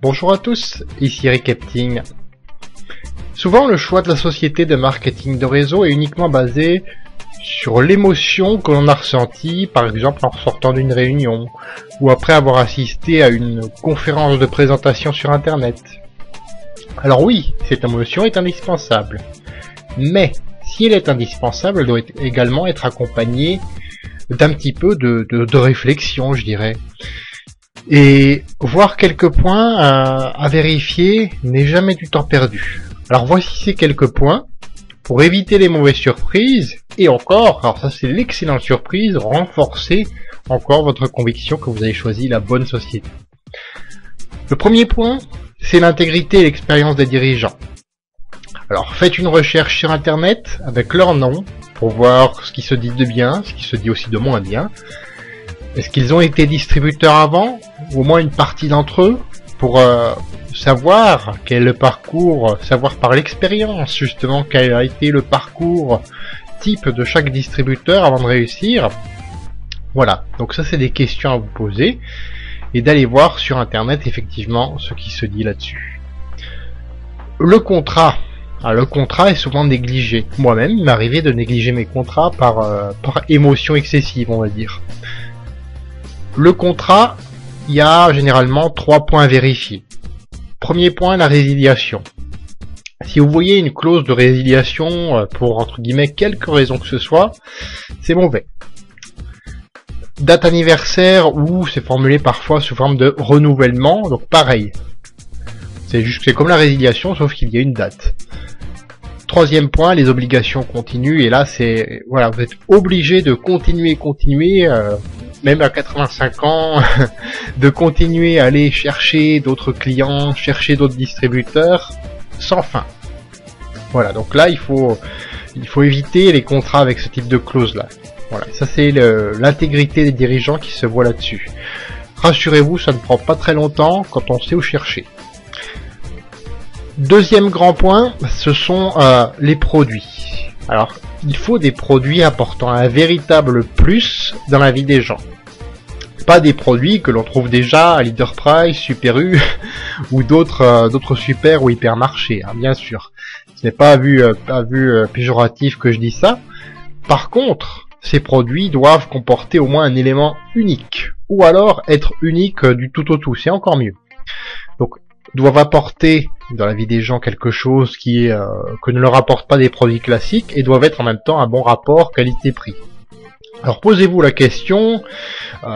Bonjour à tous, ici Eric Epting. Souvent, le choix de la société de marketing de réseau est uniquement basé sur l'émotion que l'on a ressentie, par exemple en sortant d'une réunion, ou après avoir assisté à une conférence de présentation sur Internet. Alors oui, cette émotion est indispensable, mais si elle est indispensable, elle doit également être accompagnée d'un petit peu de réflexion, je dirais. Et voir quelques points à vérifier n'est jamais du temps perdu. Alors voici ces quelques points pour éviter les mauvaises surprises et encore, alors ça c'est l'excellente surprise, renforcer encore votre conviction que vous avez choisi la bonne société. Le premier point, c'est l'intégrité et l'expérience des dirigeants. Alors faites une recherche sur Internet avec leur nom pour voir ce qui se dit de bien, ce qui se dit aussi de moins bien. Est-ce qu'ils ont été distributeurs avant, ou au moins une partie d'entre eux, pour savoir quel est le parcours, savoir par l'expérience justement quel a été le parcours type de chaque distributeur avant de réussir. Voilà, donc ça c'est des questions à vous poser, et d'aller voir sur Internet effectivement ce qui se dit là-dessus. Le contrat. Alors, le contrat est souvent négligé. Moi-même, il m'est arrivé de négliger mes contrats par émotion excessive, on va dire. Le contrat, il y a généralement 3 points à vérifier. Premier point, la résiliation. Si vous voyez une clause de résiliation pour, entre guillemets, quelque raison que ce soit, c'est mauvais. Date anniversaire, ou c'est formulé parfois sous forme de renouvellement, donc pareil. C'est comme la résiliation, sauf qu'il y a une date. Troisième point, les obligations continues, et là c'est, voilà, vous êtes obligé de continuer, même à 85 ans, de continuer à aller chercher d'autres clients, chercher d'autres distributeurs, sans fin. Voilà, donc là il faut éviter les contrats avec ce type de clause-là. Voilà, ça c'est l'intégrité des dirigeants qui se voit là-dessus. Rassurez-vous, ça ne prend pas très longtemps quand on sait où chercher. Deuxième grand point, ce sont les produits. Alors, il faut des produits apportant un véritable plus dans la vie des gens. Pas des produits que l'on trouve déjà à Leader Price, Super U ou d'autres super ou hypermarchés, hein, bien sûr. Ce n'est pas vu péjoratif que je dis ça. Par contre, ces produits doivent comporter au moins un élément unique, ou alors être unique du tout au tout, c'est encore mieux. Donc, doivent apporter dans la vie des gens quelque chose que ne leur apportent pas des produits classiques et doivent être en même temps un bon rapport qualité-prix. Alors posez-vous la question,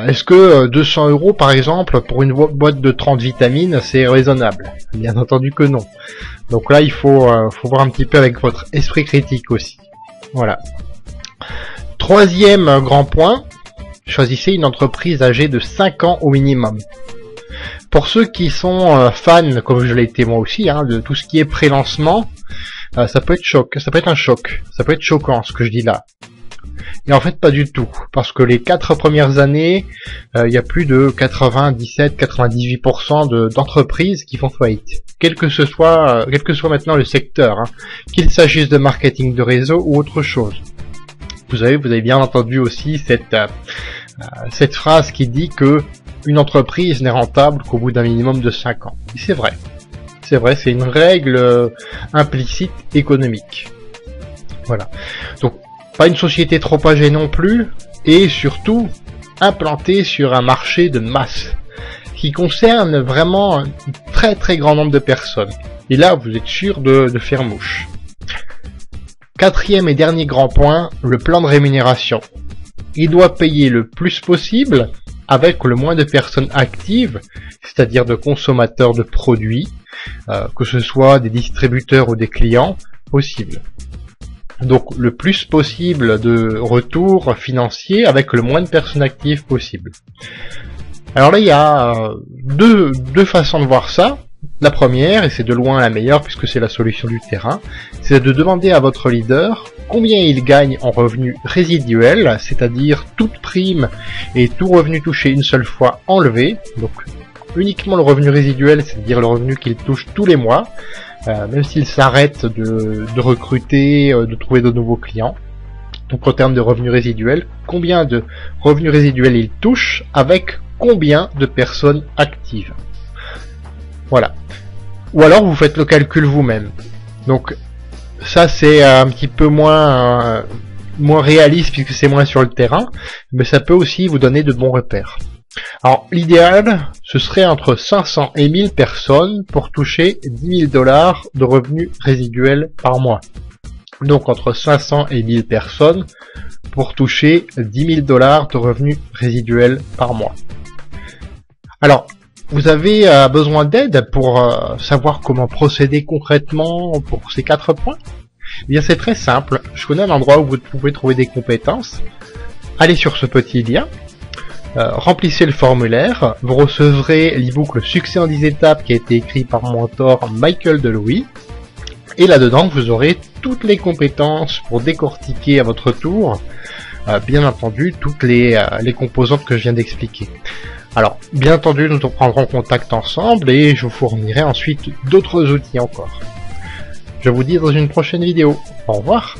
est-ce que 200 € par exemple pour une boîte de 30 vitamines c'est raisonnable? Bien entendu que non. Donc là il faut voir un petit peu avec votre esprit critique aussi. Voilà. Troisième grand point, choisissez une entreprise âgée de 5 ans au minimum. Pour ceux qui sont fans, comme je l'ai été moi aussi, hein, de tout ce qui est pré-lancement, ça peut être un choc, ça peut être choquant ce que je dis là. Et en fait pas du tout, parce que les 4 premières années, il y a plus de 97-98% d'entreprises qui font faillite. Quel que soit maintenant le secteur, hein, qu'il s'agisse de marketing de réseau ou autre chose. Vous avez bien entendu aussi cette phrase qui dit que une entreprise n'est rentable qu'au bout d'un minimum de 5 ans. Et c'est vrai, c'est une règle implicite économique. Voilà. Donc, pas une société trop âgée non plus, et surtout, implantée sur un marché de masse, qui concerne vraiment un très très grand nombre de personnes. Et là, vous êtes sûr de faire mouche. Quatrième et dernier grand point, le plan de rémunération. Il doit payer le plus possible, avec le moins de personnes actives, c'est-à-dire de consommateurs de produits, que ce soit des distributeurs ou des clients, possible. Donc le plus possible de retour financier avec le moins de personnes actives possible. Alors là il y a deux façons de voir ça. La première, et c'est de loin la meilleure puisque c'est la solution du terrain, c'est de demander à votre leader combien il gagne en revenus résiduels, c'est-à-dire toute prime et tout revenu touché une seule fois enlevé, donc uniquement le revenu résiduel, c'est-à-dire le revenu qu'il touche tous les mois, même s'il s'arrête de recruter, de trouver de nouveaux clients. Donc en termes de revenus résiduels, combien de revenus résiduels il touche avec combien de personnes actives. Voilà. Ou alors vous faites le calcul vous-même. Donc ça c'est un petit peu moins réaliste puisque c'est moins sur le terrain, mais ça peut aussi vous donner de bons repères. Alors l'idéal, ce serait entre 500 et 1000 personnes pour toucher 10 000 $ de revenus résiduels par mois. Donc entre 500 et 1000 personnes pour toucher 10 000 $ de revenus résiduels par mois. Alors, vous avez besoin d'aide pour savoir comment procéder concrètement pour ces 4 points? Eh bien c'est très simple, je connais un endroit où vous pouvez trouver des compétences. Allez sur ce petit lien, remplissez le formulaire, vous recevrez l'e-book Le succès en 10 étapes qui a été écrit par mon mentor Michael Delouis. Et là-dedans, vous aurez toutes les compétences pour décortiquer à votre tour, bien entendu, toutes les composantes que je viens d'expliquer. Alors, bien entendu, nous prendrons contact ensemble et je vous fournirai ensuite d'autres outils encore. Je vous dis dans une prochaine vidéo. Au revoir.